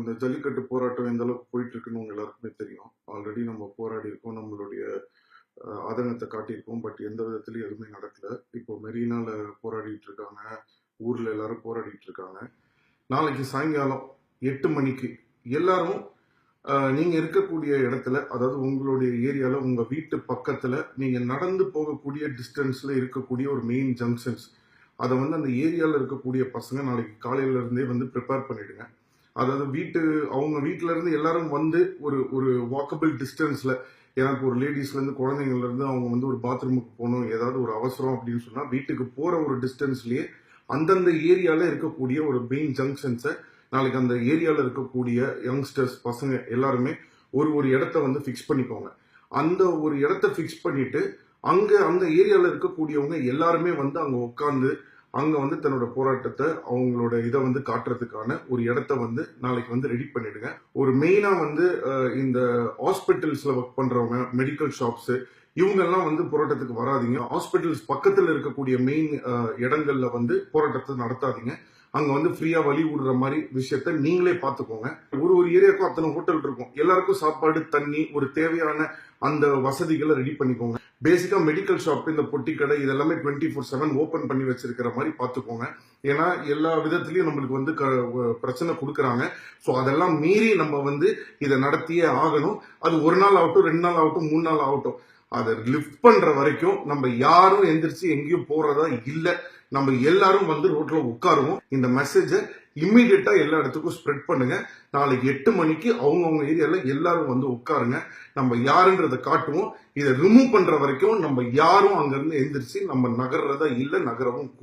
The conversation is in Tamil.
இந்த ஜல்லிக்கட்டு போராட்டம் எந்த அளவுக்கு போயிட்டு இருக்குன்னு உங்க எல்லாருக்குமே தெரியும். ஆல்ரெடி நம்ம போராடி இருக்கோம், நம்மளுடைய ஆதங்கத்தை காட்டியிருக்கோம். பட் எந்த விதத்துலயும் எதுவுமே நடக்கல. இப்போ மெரினால போராடிட்டு இருக்காங்க, ஊர்ல எல்லாரும் போராடிட்டு இருக்காங்க. நாளைக்கு சாயங்காலம் 8 மணிக்கு எல்லாரும் நீங்க இருக்கக்கூடிய இடத்துல, அதாவது உங்களுடைய ஏரியால உங்க வீட்டு பக்கத்துல நீங்க நடந்து போகக்கூடிய டிஸ்டன்ஸ்ல இருக்கக்கூடிய ஒரு மெயின் ஜங்ஷன்ஸ், அதை வந்து அந்த ஏரியால இருக்கக்கூடிய பசங்க நாளைக்கு காலையில இருந்தே வந்து ப்ரிப்பேர் பண்ணிடுங்க. அதாவது அவங்க வீட்டுல இருந்து எல்லாரும் வந்து ஒரு ஒரு வாக்கபிள் டிஸ்டன்ஸ்ல, எனக்கு ஒரு லேடிஸ்ல இருந்து குழந்தைங்கள்ல இருந்து அவங்க வந்து ஒரு பாத்ரூமுக்கு போகணும், ஏதாவது ஒரு அவசரம் அப்படின்னு சொன்னா வீட்டுக்கு போற ஒரு டிஸ்டன்ஸ்லயே அந்தந்த ஏரியால இருக்கக்கூடிய ஒரு மெயின் ஜங்ஷன்ஸை நாளைக்கு அந்த ஏரியால இருக்கக்கூடிய யங்ஸ்டர்ஸ் பசங்க எல்லாருமே ஒரு ஒரு இடத்த வந்து ஃபிக்ஸ் பண்ணிக்கோங்க. அந்த ஒரு இடத்த ஃபிக்ஸ் பண்ணிட்டு அங்க அந்த ஏரியால இருக்கக்கூடியவங்க எல்லாருமே வந்து அங்க உட்கார்ந்து அங்க வந்து தன்னோட போராட்டத்தை அவங்களோட இதை வந்து காட்டுறதுக்கான ஒரு இடத்த வந்து நாளைக்கு வந்து ரெடி பண்ணிடுங்க. ஒரு மெயினா வந்து இந்த ஹாஸ்பிட்டல்ஸ்ல ஒர்க் பண்றவங்க, மெடிக்கல் ஷாப்ஸ், இவங்க எல்லாம் வந்து போராட்டத்துக்கு வராதிங்க. ஹாஸ்பிட்டல்ஸ் பக்கத்துல இருக்கக்கூடிய மெயின் இடங்கள்ல வந்து போராட்டத்தை நடத்தாதீங்க. அங்க வந்து ஃப்ரீயா வழி விடுற மாதிரி விஷயத்த நீங்களே பாத்துக்கோங்க. ஒரு ஒரு ஏரியாவுக்கும் அத்தனை ஹோட்டல் இருக்கும், எல்லாருக்கும் சாப்பாடு, தண்ணி, ஒரு தேவையான அந்த வசதிகளை ரெடி பண்ணிக்கோங்க. பேசிக்கா மெடிக்கல் ஷாப், இந்த பொட்டி கடை இதெல்லாமே 24/7 ஓபன் பண்ணி வச்சிருக்கிற மாதிரி பாத்துக்கோங்க. ஏன்னா எல்லா விதத்திலயும் நம்மளுக்கு வந்து பிரச்சனை கொடுக்கறாங்க. ஸோ அதெல்லாம் மீறி நம்ம வந்து இதை நடத்தியே ஆகணும். அது ஒரு நாள் ஆகட்டும், 2 நாள் ஆகட்டும், 3 நாள் ஆகட்டும், அதை லிஃப்ட் பண்ற வரைக்கும் நம்ம யாரும் எந்திரிச்சு எங்கேயும் போறதா இல்ல. நம்ம எல்லாரும் வந்து ரோட்ல உட்காருவோம். இந்த மெசேஜை இம்மிடியட்டா எல்லா இடத்துக்கும் ஸ்ப்ரெட் பண்ணுங்க. நாளைக்கு 8 மணிக்கு அவங்கவுங்க ஏரியால எல்லாரும் வந்து உட்காருங்க. நம்ம யாருன்றதை காட்டுவோம். இதை ரிமூவ் பண்ற வரைக்கும் நம்ம யாரும் அங்க இருந்து எந்திரிச்சு நம்ம நகர்றதா இல்ல, நகரவும்